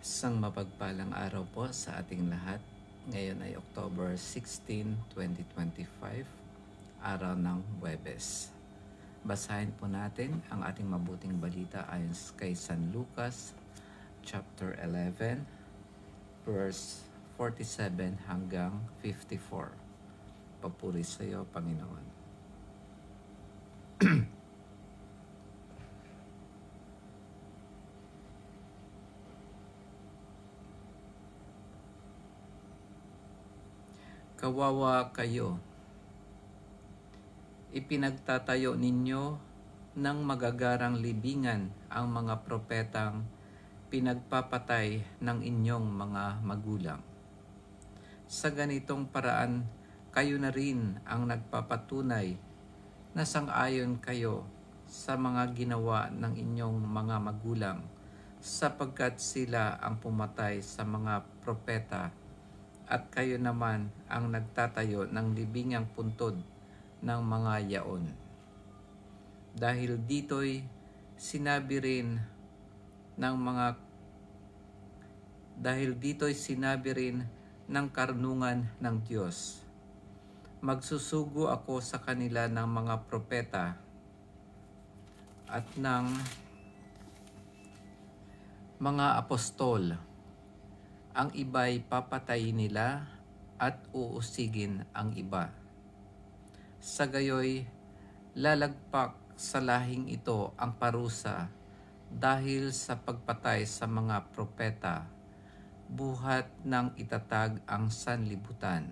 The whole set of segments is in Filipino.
Isang mapagpalang araw po sa ating lahat. Ngayon ay October 16, 2025, araw ng Huwebes. Basahin po natin ang ating mabuting balita ayon kay San Lucas, chapter 11, verse 47 hanggang 54. Papuri sa iyo, Panginoon. Kawawa kayo. Ipinagtatayo ninyo ng magagarang libingan ang mga propetang pinagpapatay ng inyong mga magulang. Sa ganitong paraan, kayo na rin ang nagpapatunay na sang-ayon kayo sa mga ginawa ng inyong mga magulang, sapagkat sila ang pumatay sa mga propeta at kayo naman ang nagtatayo ng libingang puntod ng mga yaon. Dahil dito'y sinabi rin ng karunungan ng Diyos, magsusugo ako sa kanila ng mga propeta at ng mga apostol. Ang iba'y papatayin nila at uusigin ang iba. Sa gayoy, lalagpak sa lahing ito ang parusa dahil sa pagpatay sa mga propeta, buhat ng itatag ang sanlibutan,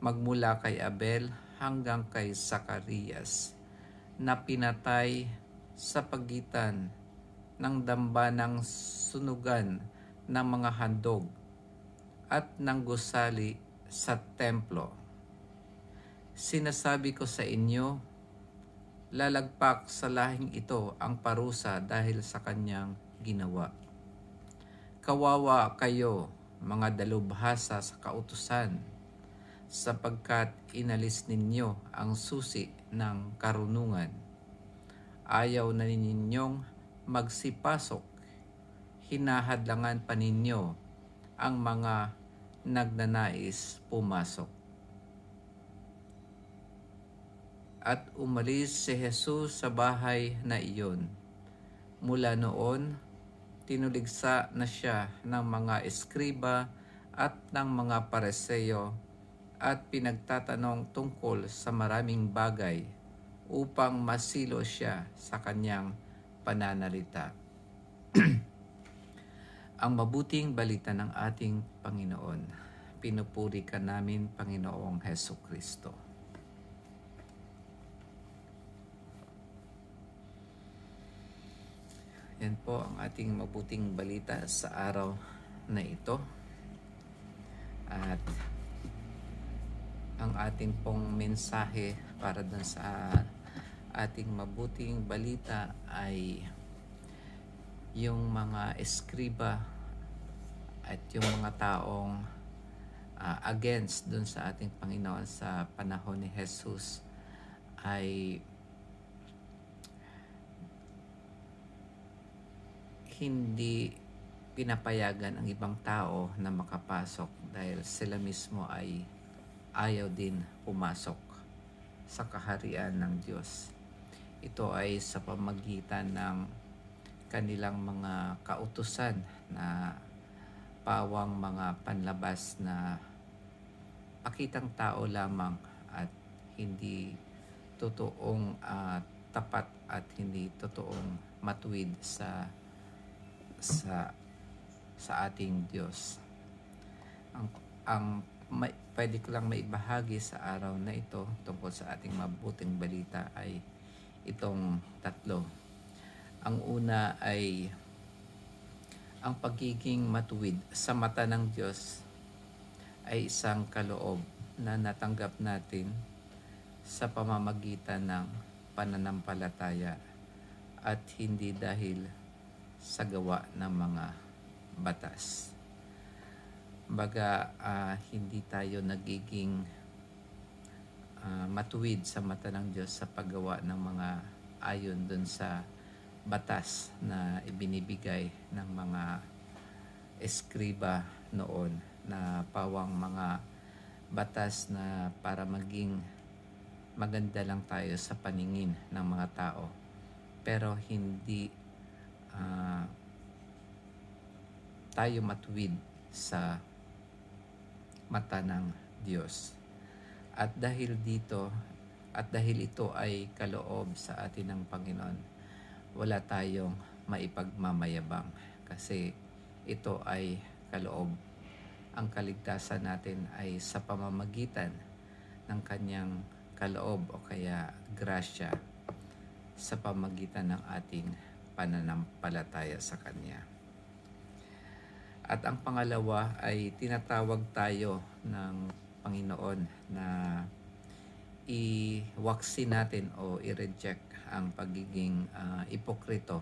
magmula kay Abel hanggang kay Zacarias, na pinatay sa pagitan ng damba ng sunugan ng mga handog at ng gusali sa templo. Sinasabi ko sa inyo, lalagpak sa lahing ito ang parusa dahil sa kanyang ginawa. Kawawa kayo, mga dalubhasa sa kautusan, sapagkat inalis ninyo ang susi ng karunungan. Ayaw na ninyong magsipasok, hinahadlangan pa ninyo ang mga nagnanais pumasok. At umalis si Jesus sa bahay na iyon. Mula noon, tinuligsa na siya ng mga eskriba at ng mga pareseyo at pinagtatanong tungkol sa maraming bagay upang masilo siya sa kanyang pananalita. Ang mabuting balita ng ating Panginoon. Pinupuri ka namin, Panginoong Hesukristo. Yan po ang ating mabuting balita sa araw na ito. At ang ating pong mensahe para dun sa ating mabuting balita ay yung mga eskriba at yung mga taong against dun sa ating Panginoon sa panahon ni Jesus ay hindi pinapayagan ang ibang tao na makapasok dahil sila mismo ay ayaw din pumasok sa kaharian ng Diyos. Ito ay sa pamagitan ng kanilang mga kautusan na pawang mga panlabas na pakitang tao lamang at hindi totoong tapat at hindi totoong matuwid sa ating Diyos. Pwede ko lang maibahagi sa araw na ito tungkol sa ating mabuting balita ay itong tatlo. Ang una ay ang pagiging matuwid sa mata ng Diyos ay isang kaloob na natanggap natin sa pamamagitan ng pananampalataya at hindi dahil sa gawa ng mga batas. Baga, hindi tayo nagiging matuwid sa mata ng Diyos sa paggawa ng mga ayon dun sa batas na ibinibigay ng mga eskriba noon na pawang mga batas na para maging maganda lang tayo sa paningin ng mga tao, pero hindi tayo matuwid sa mata ng Diyos. At dahil ito ay kaloob sa atin ng Panginoon, wala tayong maipagmamayabang kasi ito ay kaloob. Ang kaligtasan natin ay sa pamamagitan ng kanyang kaloob o kaya grasya sa pamamagitan ng ating pananampalataya sa Kanya. At ang pangalawa ay tinatawag tayo ng Panginoon na i-waksi natin o i-reject ang pagiging ipokrito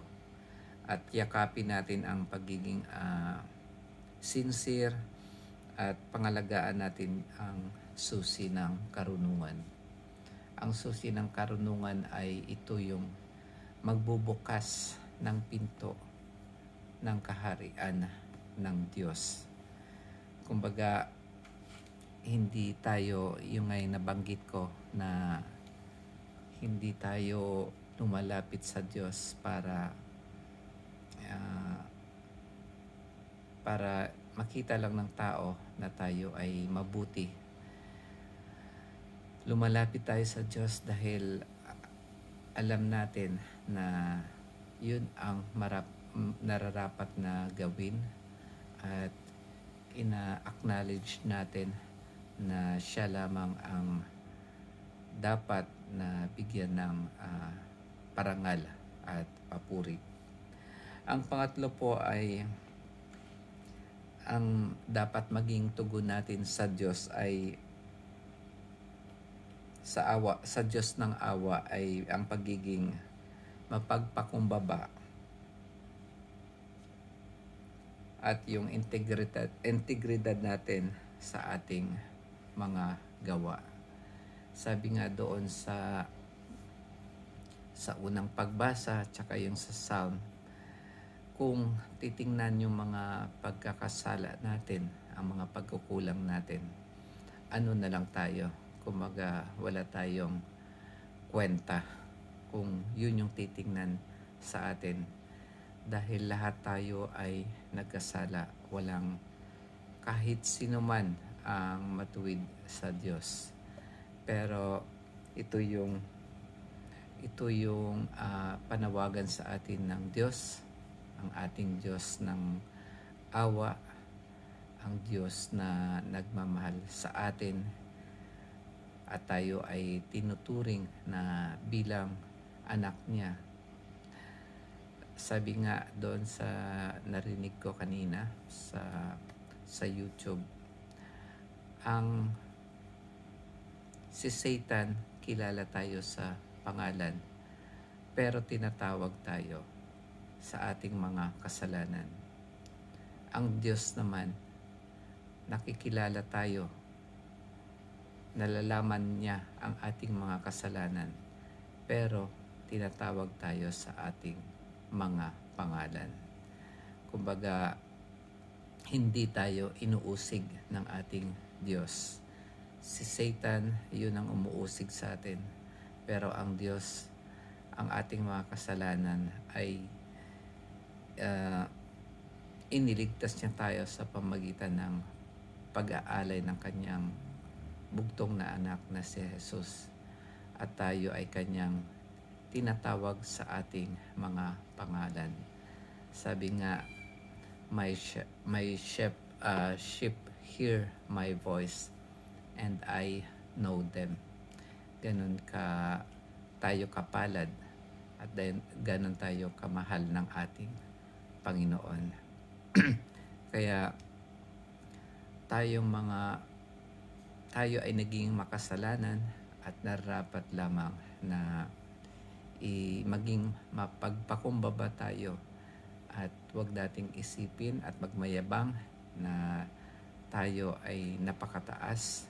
at yakapin natin ang pagiging sincere at pangalagaan natin ang susi ng karunungan. Ang susi ng karunungan ay ito yung magbubukas ng pinto ng kaharian ng Diyos. Kumbaga, hindi tayo, yung ay nabanggit ko na hindi tayo lumalapit sa Diyos para makita lang ng tao na tayo ay mabuti. Lumalapit tayo sa Diyos dahil alam natin na yun ang nararapat na gawin at ina-acknowledge natin na siya lamang ang dapat na bigyan ng parangal at papuri. Ang pangatlo po ay ang dapat maging tugon natin sa Diyos ay sa Diyos ng awa ay ang pagiging mapagpakumbaba at yung integridad natin sa ating mga gawa. Sabi nga doon sa unang pagbasa tsaka yung sa Psalm, kung titingnan yung mga pagkakasala natin, ang mga pagkukulang natin, ano na lang tayo? Kumaga wala tayong kwenta kung yun yung titingnan sa atin. Dahil lahat tayo ay nagkasala, walang kahit sino man ang matuwid sa Diyos. Pero ito yung panawagan sa atin ng Diyos, ang ating Diyos ng awa, ang Diyos na nagmamahal sa atin at tayo ay tinuturing na bilang anak niya. Sabi nga doon sa narinig ko kanina sa YouTube, si Satan kilala tayo sa pangalan, pero tinatawag tayo sa ating mga kasalanan. Ang Diyos naman, nakikilala tayo, nalalaman niya ang ating mga kasalanan, pero tinatawag tayo sa ating mga pangalan. Kumbaga, hindi tayo inuusig ng ating Diyos. Si Satan, yun ang umuusig sa atin. Pero ang Diyos, ang ating mga kasalanan ay iniligtas niya tayo sa pamagitan ng pag-aalay ng kanyang bugtong na anak na si Jesus, at tayo ay kanyang tinatawag sa ating mga pangalan. Sabi nga, my sheep hear my voice and I know them. Ganun tayo kapalad at ganun tayo kamahal ng ating Panginoon. Kaya tayo ay naging makasalanan at nararapat lamang na maging mapagpakumbaba tayo at huwag nating isipin at magmayabang na tayo ay napakataas,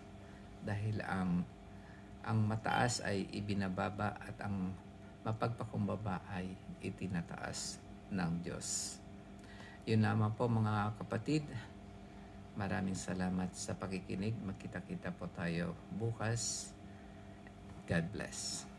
dahil ang mataas ay ibinababa at ang mapagpakumbaba ay itinataas ng Diyos. Yun naman po mga kapatid. Maraming salamat sa pakikinig. Magkita-kita po tayo bukas. God bless.